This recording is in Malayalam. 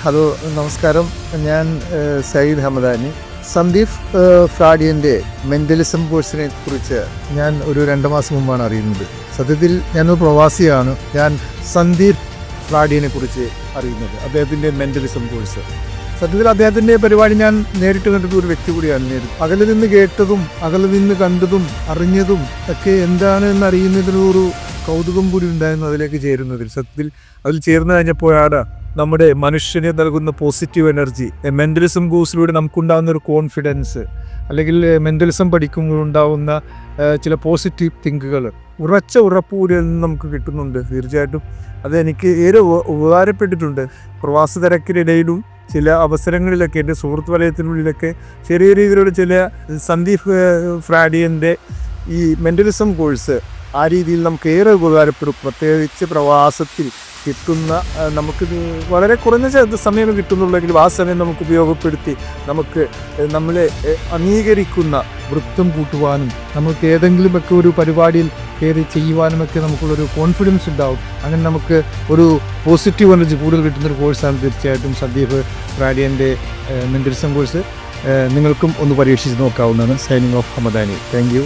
ഹലോ നമസ്കാരം. ഞാൻ സയ്യിദ് ഹമദാനി. സന്ദീപ് ഫ്രാഡിയൻ്റെ മെൻ്റലിസം കോഴ്സിനെ കുറിച്ച് ഞാൻ ഒരു 2 മാസം മുമ്പാണ് അറിയുന്നത്. സത്യത്തിൽ ഞാനൊരു പ്രവാസിയാണ്. ഞാൻ സന്ദീപ് ഫ്രാഡിയനെ കുറിച്ച് അറിയുന്നത്, അദ്ദേഹത്തിൻ്റെ മെൻ്റലിസം കോഴ്സ്. സത്യത്തിൽ അദ്ദേഹത്തിൻ്റെ പരിപാടി ഞാൻ നേരിട്ട് കണ്ടിട്ട് ഒരു വ്യക്തി കൂടിയാണ്. അകലെ നിന്ന് കേട്ടതും അകലെ നിന്ന് കണ്ടതും അറിഞ്ഞതും ഒക്കെ എന്താണ് എന്നറിയുന്നതിനൊരു കൗതുകം കൂടി ഉണ്ടായിരുന്നു അതിലേക്ക് ചേരുന്നതിൽ. സത്യത്തിൽ അതിൽ ചേർന്ന് കഴിഞ്ഞപ്പോഴാണ് നമ്മുടെ മനുഷ്യന് നൽകുന്ന പോസിറ്റീവ് എനർജി, മെൻ്റലിസം കോഴ്സിലൂടെ നമുക്കുണ്ടാകുന്ന ഒരു കോൺഫിഡൻസ്, അല്ലെങ്കിൽ മെൻ്റലിസം പഠിക്കുമ്പോൾ ഉണ്ടാകുന്ന ചില പോസിറ്റീവ് തിങ്കുകൾ, ഉറച്ച ഉറപ്പുകൂടി നമുക്ക് കിട്ടുന്നുണ്ട്. തീർച്ചയായിട്ടും അത് എനിക്ക് ഏറെ ഉപകാരപ്പെട്ടിട്ടുണ്ട്. പ്രവാസ തിരക്കിനിടയിലും ചില അവസരങ്ങളിലൊക്കെ എൻ്റെ സുഹൃത്ത് വലയത്തിനുള്ളിലൊക്കെ ചെറിയ രീതിയിലുള്ള ചില സന്ദീപ് ഫ്രാഡിയൻ്റെ ഈ മെൻ്റലിസം കോഴ്സ് ആ രീതിയിൽ നമുക്ക് ഏറെ ഉപകാരപ്പെടും. പ്രത്യേകിച്ച് പ്രവാസത്തിൽ കിട്ടുന്ന നമുക്ക് വളരെ കുറഞ്ഞ സമയം കിട്ടുന്നുള്ളെങ്കിലും ആ സമയം നമുക്ക് ഉപയോഗപ്പെടുത്തി നമുക്ക് നമ്മളെ അംഗീകരിക്കുന്ന വൃത്തം കൂട്ടുവാനും നമുക്ക് ഏതെങ്കിലുമൊക്കെ ഒരു പരിപാടിയിൽ കയറി ചെയ്യുവാനുമൊക്കെ നമുക്കുള്ളൊരു കോൺഫിഡൻസ് ഉണ്ടാവും. അങ്ങനെ നമുക്ക് ഒരു പോസിറ്റീവ് എനർജി കൂടുതൽ കിട്ടുന്നൊരു കോഴ്സാണ് തീർച്ചയായിട്ടും സന്ദീപ് ഫ്രാഡിയൻ്റെ മെൻ്റലിസം കോഴ്സ്. നിങ്ങൾക്കും ഒന്ന് പരീക്ഷിച്ച് നോക്കാവുന്നതാണ്. Signing off Hamadani. Thank you.